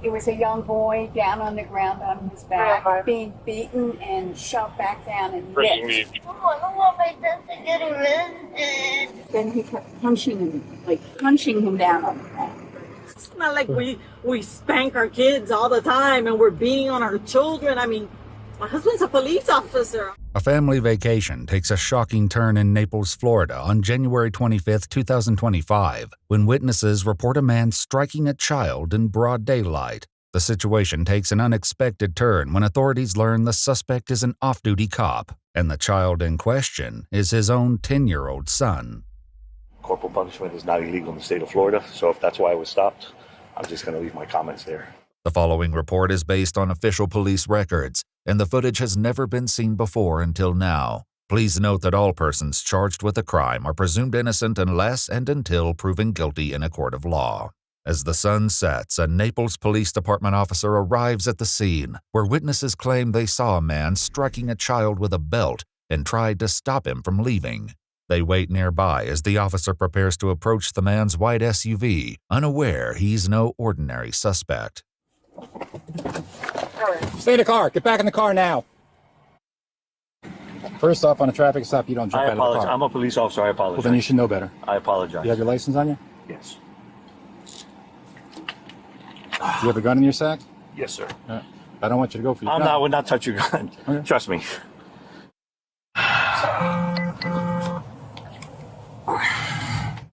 It was a young boy down on the ground on his back, being beaten and shoved back down and hit. Oh, I don't want my dad to get arrested. Then he kept punching him down on the back. It's not like we spank our kids all the time and we're beating on our children. I mean, my husband's a police officer. A family vacation takes a shocking turn in Naples, Florida on January 25, 2025, when witnesses report a man striking a child in broad daylight. The situation takes an unexpected turn when authorities learn the suspect is an off-duty cop, and the child in question is his own 10-year-old son. Corporal punishment is not illegal in the state of Florida, so if that's why I was stopped, I'm just going to leave my comments there. The following report is based on official police records, and the footage has never been seen before until now. Please note that all persons charged with a crime are presumed innocent unless and until proven guilty in a court of law. As the sun sets, a Naples Police Department officer arrives at the scene, where witnesses claim they saw a man striking a child with a belt and tried to stop him from leaving. They wait nearby as the officer prepares to approach the man's white SUV, unaware he's no ordinary suspect. Stay in the car. Get back in the car now. First off, on a traffic stop, you don't jump out of the car. I'm a police officer. I apologize. Well, then you should know better. I apologize. You have your license on you? Yes. Do you have a gun in your sack? Yes, sir. I don't want you to go for your gun. I would not touch your gun. Okay. Trust me.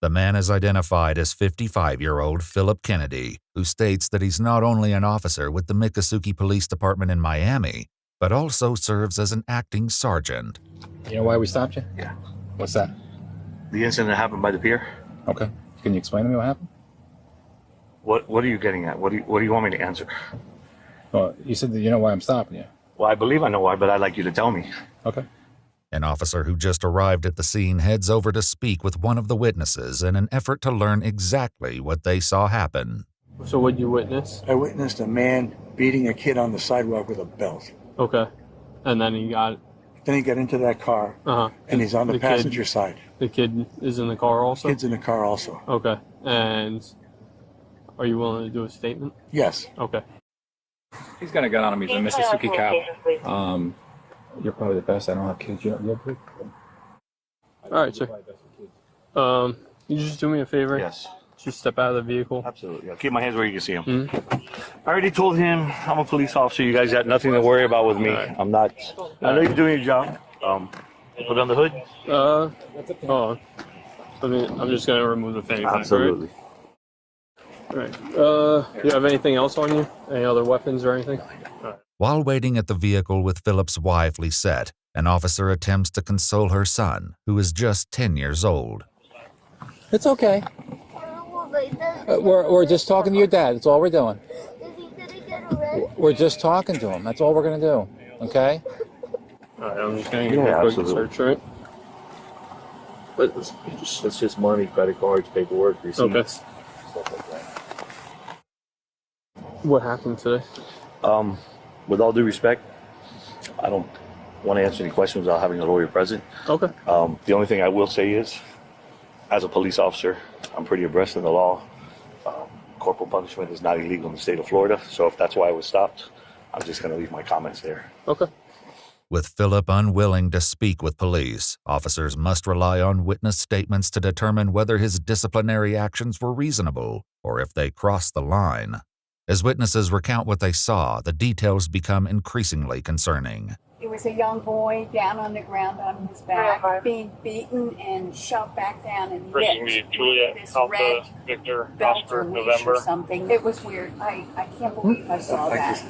The man is identified as 55-year-old Philip Kennedy, who states that he's not only an officer with the Miccosukee Police Department in Miami, but also serves as an acting sergeant. You know why we stopped you? Yeah. What's that? The incident that happened by the pier? Okay. Can you explain to me what happened? What are you getting at? What do you want me to answer? Well, you said that you know why I'm stopping you. Well, I believe I know why, but I'd like you to tell me. Okay. An officer who just arrived at the scene heads over to speak with one of the witnesses in an effort to learn exactly what they saw happen. So what did you witness? I witnessed a man beating a kid on the sidewalk with a belt. Okay. And then he got into that car, and he's on the passenger side. The kid is in the car also? Kid's in the car also. Okay. And are you willing to do a statement? Yes. Okay. He's got a gun on him. He's a Miccosukee cop. You're probably the best. I don't have kids. You have kids? All right, sir. You just do me a favor? Yes. Just step out of the vehicle. Absolutely. I'll keep my hands where you can see them. Mm-hmm. I already told him I'm a police officer. You guys got nothing to worry about with me. Right. I'm not. I know you're doing your job. Put on the hood. I'm just gonna remove the fanny pack. Absolutely. All right. Do you have anything else on you? Any other weapons or anything? All right. While waiting at the vehicle with Philip's wife, Lisette, an officer attempts to console her son, who is just 10 years old. It's okay. We're just talking to your dad. That's all we're doing. Is he gonna get arrested? We're just talking to him. That's all we're going to do. Okay? All right, I'm just going to give you a quick search, right? But it's just money, credit cards, paperwork, receipts, okay. Stuff like that. What happened today? With all due respect, I don't want to answer any questions without having a lawyer present. Okay. The only thing I will say is, as a police officer, I'm pretty abreast of the law. Corporal punishment is not illegal in the state of Florida, so if that's why I was stopped, I'm just going to leave my comments there. Okay. With Philip unwilling to speak with police, officers must rely on witness statements to determine whether his disciplinary actions were reasonable or if they crossed the line. As witnesses recount what they saw, the details become increasingly concerning. It was a young boy down on the ground on his back, being beaten and shoved back down and hit. Juliet, This Alpha, red Victor, belt Oscar, or leash November. or something. It was weird. I can't believe I saw that.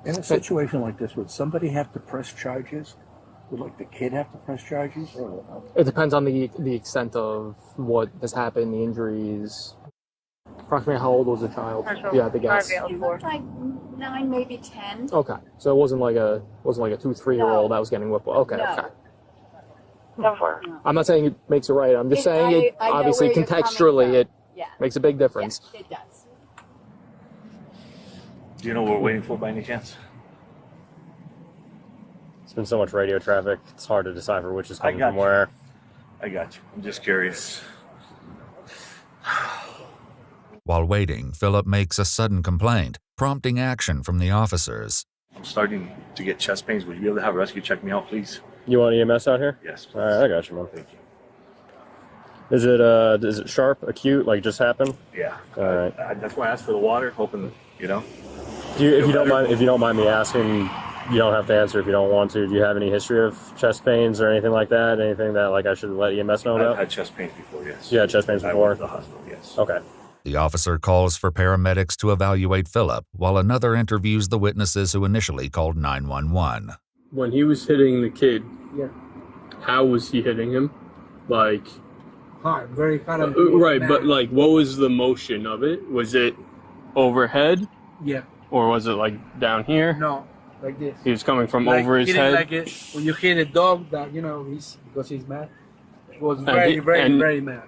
In a situation like this, would somebody have to press charges? Would the kid have to press charges? It depends on the extent of what has happened, the injuries. Approximately how old was the child? You had to guess. He looked like 9, maybe 10. Okay, so it wasn't like a 2-3-year-old that was getting whipped. Okay, No. okay. I'm not saying it makes it right. I'm just saying it. I know Obviously, where you're coming contextually, from. it Yeah. makes a big difference. Yeah, it does. Do you know what we're waiting for by any chance? It's been so much radio traffic, it's hard to decipher which is coming got from you. where. I got you. I'm just curious. While waiting, Philip makes a sudden complaint, prompting action from the officers. I'm starting to get chest pains. Would you be able to have a rescue check me out, please? You want EMS out here? Yes, please. All right, I got you, man. Thank you. Is it sharp, acute, like just happened? Yeah. All right. That's why I asked for the water, hoping, you know. If you don't mind me asking, you don't have to answer if you don't want to. Do you have any history of chest pains or anything like that? Anything that like I should let EMS know about? I've had chest pains before, yes. You had chest pains I before? went to the hospital, yes. Okay. The officer calls for paramedics to evaluate Philip, while another interviews the witnesses who initially called 911. When he was hitting the kid, Yeah. how was he hitting him? Like, Hard, very hard. right, but like, what was the motion of it? Was it overhead, Yeah. or was it like down here? No, like this. He was coming from Like over his hitting head. Like it, when you hit a dog, that he's because he's mad. He was And very, he- very, and- very mad.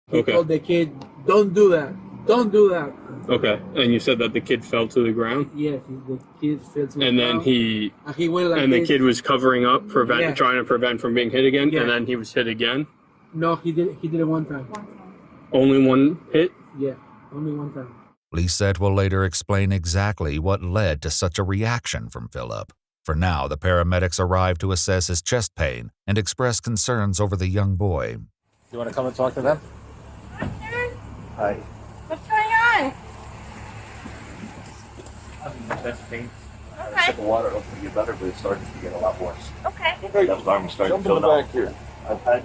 He Okay. told the kid, "Don't do that. Don't do that." Okay, and you said that the kid fell to the ground, Yeah, the kid fell to the and then ground, he and he went like and the this. kid was covering up, Yeah. trying to prevent from being hit again, Yeah. and then he was hit again. No, he did it one time. Only one hit. Yeah, only one time. Lisette will later explain exactly what led to such a reaction from Philip. For now, the paramedics arrive to assess his chest pain and express concerns over the young boy. You want to come and talk to them? Hi. What's going on? Chest pain. Okay. Sip of water, hopefully get better, but it's starting to get a lot worse. Okay. Left arm is starting to feel now. I've had,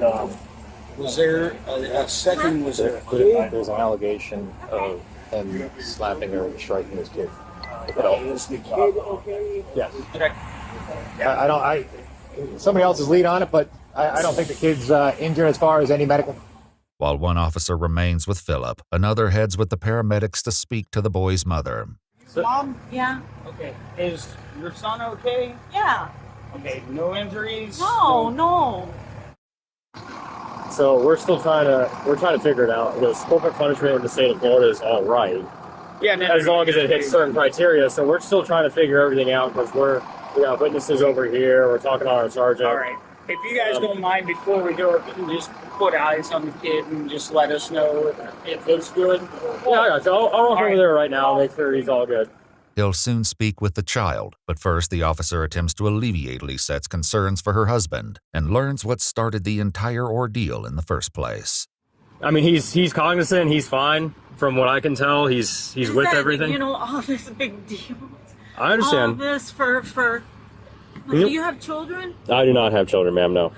Was there a second? Was there? There's an allegation of him slapping or striking his kid. Is the kid okay? Yes. Somebody else is lead on it, but I don't think the kid's injured as far as any medical. While one officer remains with Philip, another heads with the paramedics to speak to the boy's mother. Mom? Yeah. Okay, is your son okay? Yeah. Okay, no injuries? No. So we're trying to figure it out because corporal punishment in the state of Florida is all right, Yeah, no, as long as it hits certain criteria. So we're still trying to figure everything out because we got witnesses over here. We're talking to our sergeant. All right. If you guys don't mind, before we go, if you can just put eyes on the kid and just let us know if it's good. Yeah, I got you. I'll walk over right. there right now and make sure he's all good. He'll soon speak with the child, but first the officer attempts to alleviate Lisette's concerns for her husband and learns what started the entire ordeal in the first place. I mean, he's cognizant. He's fine, from what I can tell. He's with everything. You know, all this big deal. I understand. All this for. Do you have children? I do not have children, ma'am. No.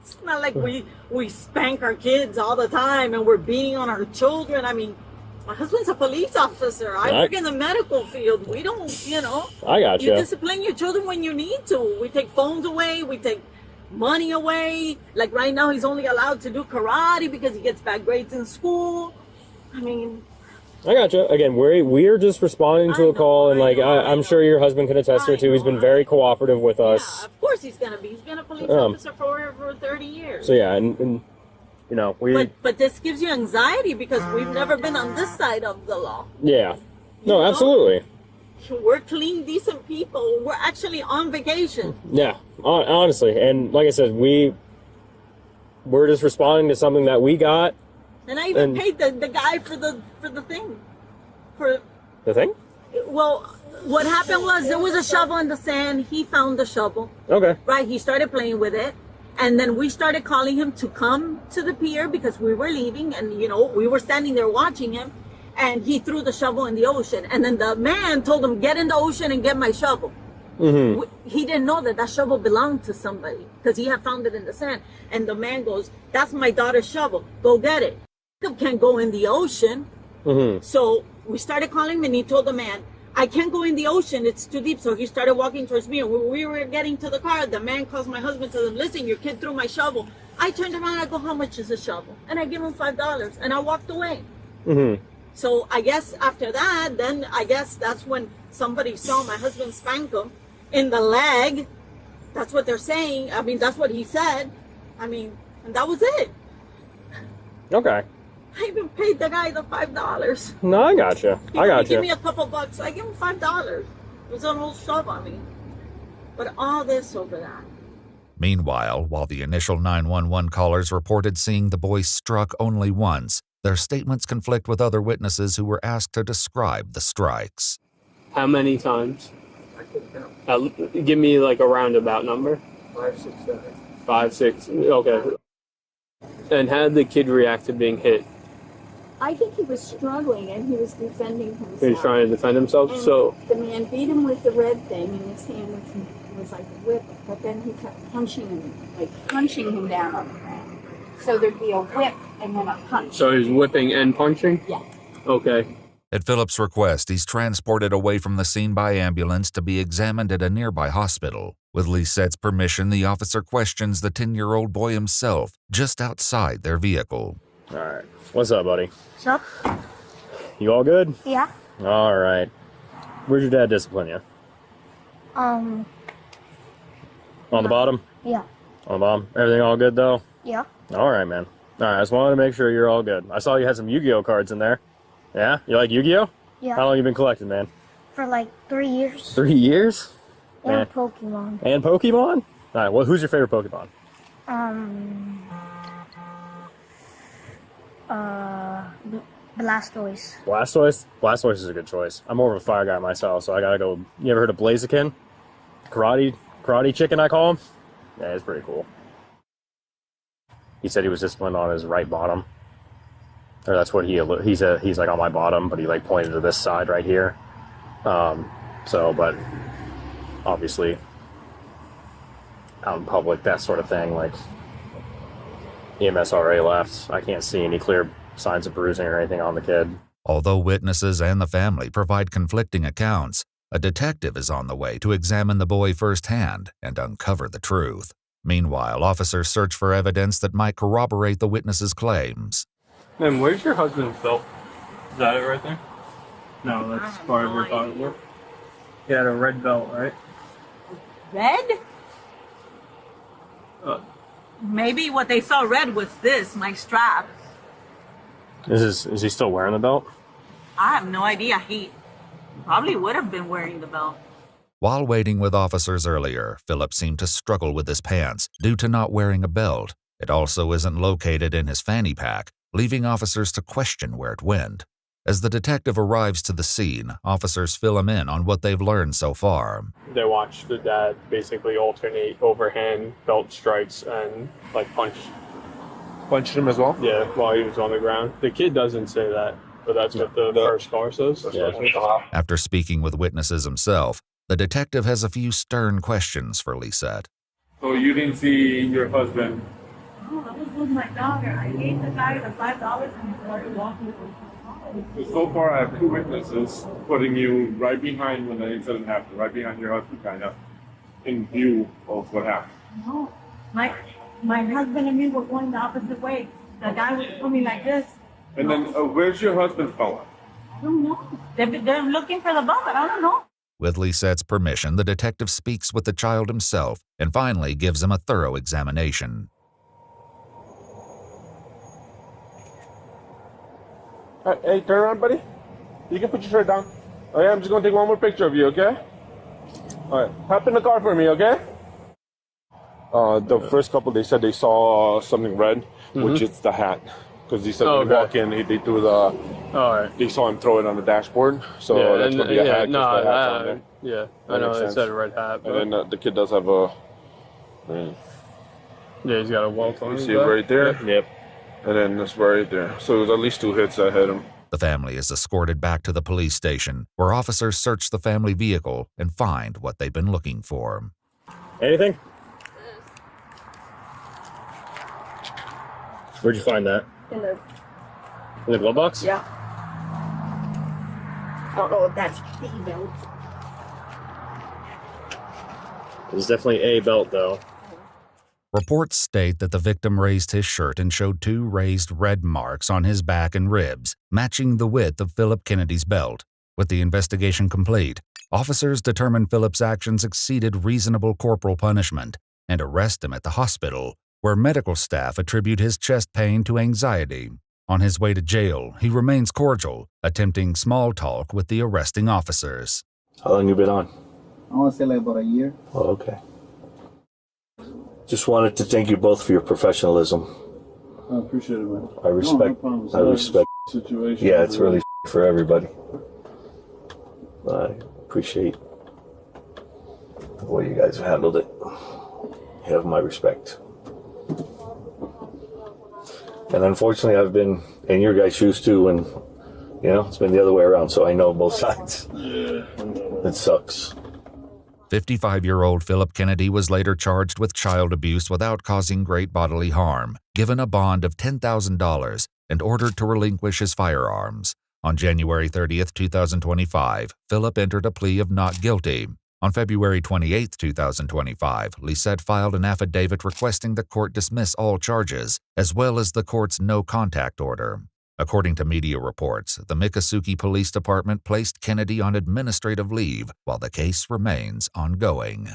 It's not like we spank our kids all the time and we're beating on our children. I mean, my husband's a police officer. I work in the medical field. We don't, I got You you. discipline your children when you need to. We take phones away. We take money away. Like right now, he's only allowed to do karate because he gets bad grades in school. I mean, I got you. Again, we're just responding to a call, and I'm sure your husband can attest to it too. He's been very cooperative with us. yeah, of course he's gonna be. He's been a police officer for over 30 years. So yeah, and we. But this gives you anxiety because we've never been on this side of the law. Yeah. No, absolutely. We're clean, decent people. We're actually on vacation. Yeah, honestly, and like I said, we're just responding to something that we got. And I even paid the guy for the thing. For The thing? well, what happened was there was a shovel in the sand. He found the shovel. Okay. Right, he started playing with it. And then we started calling him to come to the pier because we were leaving and, we were standing there watching him. And he threw the shovel in the ocean. And then the man told him, get in the ocean and get my shovel. Mm-hmm. He didn't know that shovel belonged to somebody because he had found it in the sand. And the man goes, that's my daughter's shovel. Go get it. Can't go in the ocean. Mm-hmm. So we started calling him and he told the man, I can't go in the ocean. It's too deep. So he started walking towards me. And when we were getting to the car, the man calls my husband, tells him, listen, your kid threw my shovel. I turned around, I go, how much is a shovel? And I give him $5 and I walked away. Mm-hmm. So I guess after that, then I guess that's when somebody saw my husband spank him in the leg. That's what they're saying. I mean, that's what he said. I mean, and that was it. Okay. I even paid the guy the $5. No, I got you. Give me a couple bucks. I give him $5. It was an old shove on me. But all this over that. Meanwhile, while the initial 911 callers reported seeing the boy struck only once, Their statements conflict with other witnesses who were asked to describe the strikes. How many times? Give me like a roundabout number. 5, 6, 7. 5, 6. Okay. And how did the kid react to being hit? I think he was struggling and he was defending himself. He was trying to defend himself. And so the man beat him with the red thing in his hand, which was like a whip, but then he kept punching him down on the ground. So there'd be a whip and then a punch. So he's whipping and punching? Yeah. Okay. At Philip's request, he's transported away from the scene by ambulance to be examined at a nearby hospital. With Lisette's permission, the officer questions the 10-year-old boy himself just outside their vehicle. All right. What's up, buddy? What's up? You all good? Yeah. All right. Where'd your dad discipline you? Um. On the bottom? Yeah. On the bottom? Everything all good, though? Yeah. All right, man. All right, I just wanted to make sure you're all good. I saw you had some Yu-Gi-Oh cards in there. Yeah? You like Yu-Gi-Oh? Yeah. How long you been collecting, man? For like 3 years. 3 years? And Man. Pokemon. And Pokemon? All right, well, who's your favorite Pokemon? Blastoise. Blastoise? Blastoise is a good choice. I'm more of a fire guy myself, so I gotta go. You ever heard of Blaziken? Karate chicken, I call him? Yeah, it's pretty cool. He said he was disciplined on his right bottom. Or that's what he said. He's like on my bottom, but he like pointed to this side right here. But obviously out in public, that sort of thing, like EMS already left. I can't see any clear signs of bruising or anything on the kid. Although witnesses and the family provide conflicting accounts, a detective is on the way to examine the boy firsthand and uncover the truth. Meanwhile, officers search for evidence that might corroborate the witnesses' claims. Man, where's your husband's belt? Is that it right there? No, that's part of your pocketbook. He had a red belt, right? Red? Maybe what they saw red was this, my strap. Is he still wearing the belt? I have no idea. He probably would have been wearing the belt. While waiting with officers earlier, Philip seemed to struggle with his pants due to not wearing a belt. It also isn't located in his fanny pack, leaving officers to question where it went. As the detective arrives to the scene, officers fill him in on what they've learned so far. They watched the dad basically alternate overhand belt strikes and like punched him as well? Yeah, while he was on the ground. The kid doesn't say that, but that's what the first car says. Yeah. After speaking with witnesses himself, the detective has a few stern questions for Lisette. So you didn't see your husband? Oh, I was with my daughter. I gave the guy the $5 and he started walking. So far, I have 2 witnesses putting you right behind when the incident happened, right behind your husband, kind of, in view of what happened. No, my husband and me were going the opposite way. The guy was coming like this. And then, where's your husband's phone? I don't know. They're looking for the ball, but I don't know. With Lisette's permission, the detective speaks with the child himself and finally gives him a thorough examination. Hey, turn around, buddy. You can put your shirt down. Okay, I'm just going to take one more picture of you, okay? All right, hop in the car for me, okay? The first couple, they said they saw something red, which is the hat. Because he said when they walk in, they threw the... They saw him throw it on the dashboard, so that's going to be a hat. No, the hat's on there. Yeah, I know it said a red hat. But... And then the kid does have a... Yeah, he's got a welt on You his see it back. right there? Yep. And then this right there. So it was at least 2 hits that hit him. The family is escorted back to the police station, where officers search the family vehicle and find what they've been looking for. Anything? Where'd you find that? In the, In the glove box? yeah. I don't know if that's the belt. It's definitely a belt, though. Reports state that the victim raised his shirt and showed 2 raised red marks on his back and ribs, matching the width of Philip Kennedy's belt. With the investigation complete, officers determined Philip's actions exceeded reasonable corporal punishment and arrest him at the hospital, where medical staff attribute his chest pain to anxiety. On his way to jail, he remains cordial, attempting small talk with the arresting officers. How long you been on? I want to say like about a year. Oh, okay. Just wanted to thank you both for your professionalism. I appreciate it, man. I respect. No problem. I respect. Situation. Yeah, it's really for everybody. I appreciate the way you guys have handled it. You have my respect. And unfortunately, I've been in your guys' shoes too, and it's been the other way around. So I know both sides. Yeah. It sucks. 55-year-old Philip Kennedy was later charged with child abuse without causing great bodily harm, given a bond of $10,000, and ordered to relinquish his firearms. On January 30th, 2025, Philip entered a plea of not guilty. On February 28, 2025, Lisette filed an affidavit requesting the court dismiss all charges, as well as the court's no-contact order. According to media reports, the Miccosukee Police Department placed Kennedy on administrative leave while the case remains ongoing.